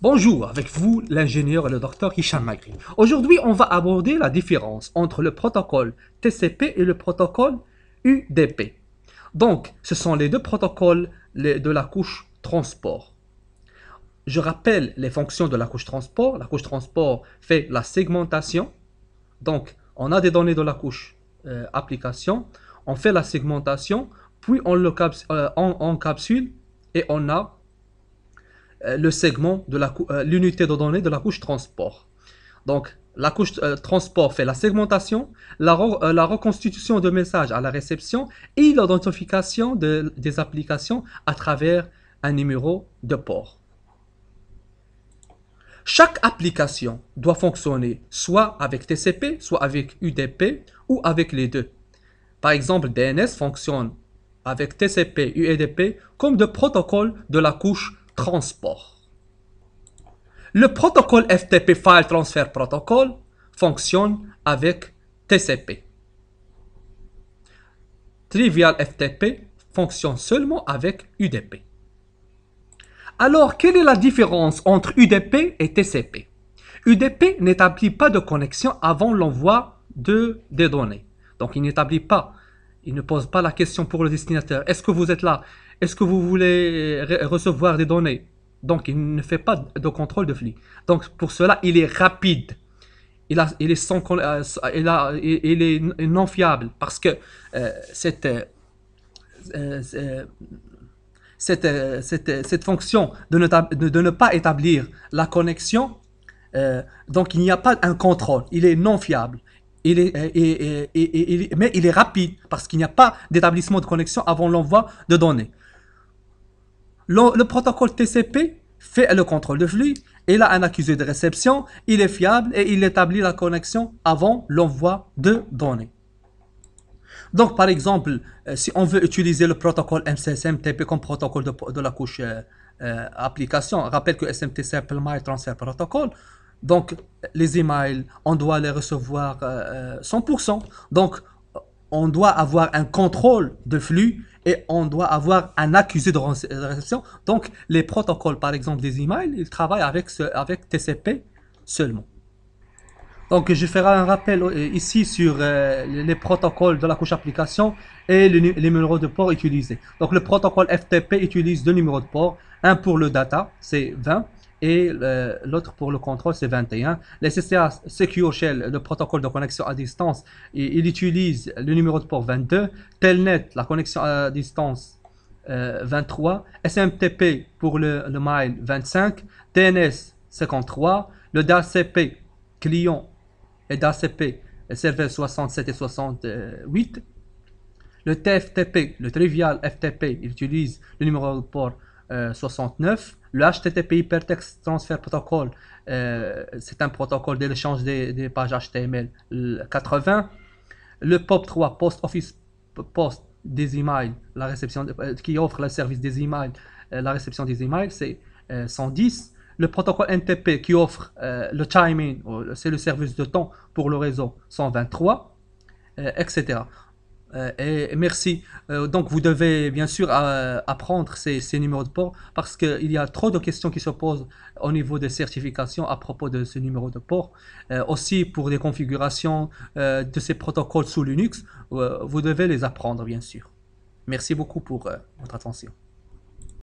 Bonjour, avec vous l'ingénieur et le docteur Hicham Magri. Aujourd'hui, on va aborder la différence entre le protocole TCP et le protocole UDP. Donc, ce sont les deux protocoles de la couche transport. Je rappelle les fonctions de la couche transport. La couche transport fait la segmentation. Donc, on a des données de la couche application, on fait la segmentation, puis on capsule et on a le segment de l'unité de données de la couche transport. Donc, la couche transport fait la segmentation, la reconstitution de messages à la réception et l'identification des applications à travers un numéro de port. Chaque application doit fonctionner soit avec TCP, soit avec UDP ou avec les deux. Par exemple, DNS fonctionne avec TCP et UDP comme de protocole de la couche transport. Le protocole FTP File Transfer Protocol fonctionne avec TCP. Trivial FTP fonctionne seulement avec UDP. Alors, quelle est la différence entre UDP et TCP? UDP n'établit pas de connexion avant l'envoi des données. Donc, il n'établit pas, il ne pose pas la question pour le destinataire. Est-ce que vous êtes là? Est-ce que vous voulez recevoir des données? Donc, il ne fait pas de contrôle de flux. Donc, pour cela, il est rapide. Il est non fiable parce que cette, cette fonction de ne pas établir la connexion, donc il n'y a pas un contrôle. Il est non fiable. Mais il est rapide parce qu'il n'y a pas d'établissement de connexion avant l'envoi de données. Le protocole TCP fait le contrôle de flux, il a un accusé de réception, il est fiable et il établit la connexion avant l'envoi de données. Donc, par exemple, si on veut utiliser le protocole MCSMTP comme protocole de la couche application, rappelle que SMTP Simple Mail Transfer Protocol, donc les emails, on doit les recevoir 100%. Donc, on doit avoir un contrôle de flux et on doit avoir un accusé de réception. Donc, les protocoles, par exemple, des emails, ils travaillent avec TCP seulement. Donc, je ferai un rappel ici sur les protocoles de la couche application et les numéros de port utilisés. Donc, le protocole FTP utilise deux numéros de port. Un pour le data, c'est 20, et l'autre pour le contrôle, c'est 21. Les CCA Secure Shell, le protocole de connexion à distance, il utilise le numéro de port 22. Telnet, la connexion à distance, 23. SMTP pour le mail, 25. DNS, 53. Le DHCP, client et d'ACP, serveur 67 et 68. Le TFTP, le Trivial FTP, il utilise le numéro de port 69. Le HTTP Hypertext Transfer Protocol, c'est un protocole de l'échange des pages HTML 80. Le POP3, Post Office Post des emails, la réception qui offre le service des emails, la réception des emails, c'est 110. Le protocole NTP qui offre le timing, c'est le service de temps pour le réseau, 123, etc. Et merci. Donc vous devez bien sûr apprendre ces numéros de port parce qu'il y a trop de questions qui se posent au niveau des certifications à propos de ce numéro de port. Aussi pour des configurations de ces protocoles sous Linux, vous devez les apprendre bien sûr. Merci beaucoup pour votre attention.